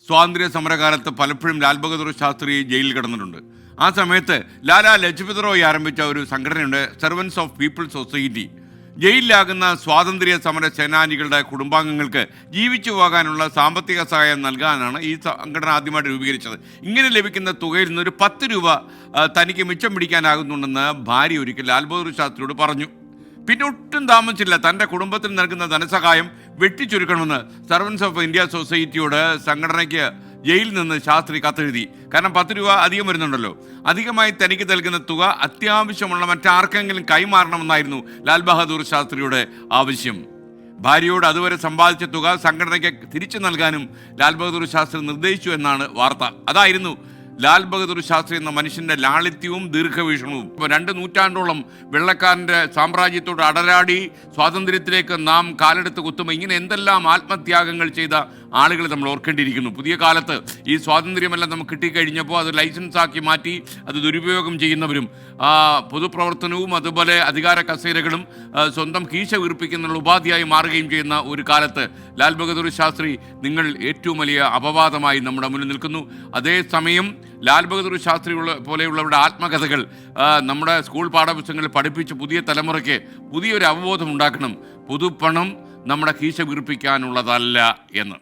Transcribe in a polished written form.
സ്വാതന്ത്ര്യ സമരകാലത്ത് പലപ്പോഴും ലാൽ ബഹദൂർ ശാസ്ത്രി ജയിലിൽ കിടന്നിട്ടുണ്ട്. ആ സമയത്ത് ലാലാ ലജ്പത് റോയ് ആരംഭിച്ച ഒരു സംഘടനയുണ്ട്, സെർവൻസ് ഓഫ് പീപ്പിൾ സൊസൈറ്റി. ജയിലിലാകുന്ന സ്വാതന്ത്ര്യ സമര സേനാനികളുടെ കുടുംബാംഗങ്ങൾക്ക് ജീവിച്ചു പോകാനുള്ള സാമ്പത്തിക സഹായം നൽകാനാണ് ഈ സംഘടന ആദ്യമായിട്ട് രൂപീകരിച്ചത്. ഇങ്ങനെ ലഭിക്കുന്ന തുകയിൽ നിന്നൊരു 10 രൂപ തനിക്ക് മിച്ചം പിടിക്കാനാകുന്നുണ്ടെന്ന് ഭാര്യ ഒരിക്കൽ ലാൽ ബഹദൂർ ശാസ്ത്രിയോട് പറഞ്ഞു. പിന്നെ ഒട്ടും താമസിച്ചില്ല, തൻ്റെ കുടുംബത്തിന് നൽകുന്ന ധനസഹായം വെട്ടിച്ചുരുക്കണമെന്ന് സർവൻസ് ഓഫ് ഇന്ത്യ സൊസൈറ്റിയോട് സംഘടനയ്ക്ക് ജയിലിൽ നിന്ന് ശാസ്ത്രി കത്തെഴുതി. കാരണം 10 രൂപ അധികം വരുന്നുണ്ടല്ലോ. അധികമായി തനിക്ക് നൽകുന്ന തുക അത്യാവശ്യമുള്ള മറ്റാർക്കെങ്കിലും കൈമാറണമെന്നായിരുന്നു ലാൽ ബഹദൂർ ശാസ്ത്രിയുടെ ആവശ്യം. ഭാര്യയോട് അതുവരെ സമ്പാദിച്ച തുക സംഘടനയ്ക്ക് തിരിച്ചു നൽകാനും ലാൽ ബഹദൂർ ശാസ്ത്രി നിർദ്ദേശിച്ചു എന്നാണ് വാർത്ത. അതായിരുന്നു ലാൽ ബഹദൂർ ശാസ്ത്രി എന്ന മനുഷ്യന്റെ ലാളിത്യവും ദീർഘവീക്ഷണവും. 2 നൂറ്റാണ്ടോളം വെള്ളക്കാരൻ്റെ സാമ്രാജ്യത്തോട് അടരാടി സ്വാതന്ത്ര്യത്തിലേക്ക് നാം കാലെടുത്ത് കുത്തുമ്പോൾ ഇങ്ങനെ എന്തെല്ലാം ആത്മത്യാഗങ്ങൾ ചെയ്ത ആളുകൾ നമ്മൾ ഓർക്കേണ്ടിയിരിക്കുന്നു. പുതിയ കാലത്ത് ഈ സ്വാതന്ത്ര്യമെല്ലാം നമുക്ക് കിട്ടിക്കഴിഞ്ഞപ്പോൾ അത് ലൈസൻസാക്കി മാറ്റി അത് ദുരുപയോഗം ചെയ്യുന്നവരും പൊതുപ്രവർത്തനവും അതുപോലെ അധികാര കസേരകളും സ്വന്തം കീശ വീർപ്പിക്കുന്ന ഉപാധിയായി മാറുകയും ചെയ്യുന്ന ഒരു കാലത്ത് ലാൽ ബഹദൂർ ശാസ്ത്രി നിങ്ങൾ ഏറ്റവും വലിയ അപവാദമായി നമ്മുടെ മുന്നിൽ നിൽക്കുന്നു. അതേസമയം ലാൽ ബഹദൂർ ശാസ്ത്രി പോലെയുള്ളവരുടെ ആത്മകഥകൾ നമ്മുടെ സ്കൂൾ പാഠപുസ്തകങ്ങളിൽ പഠിപ്പിച്ച് പുതിയ തലമുറയ്ക്ക് പുതിയൊരു അവബോധം ഉണ്ടാക്കണം. പൊതുപണം നമ്മുടെ കീശ വീർപ്പിക്കാനുള്ളതല്ല എന്ന്.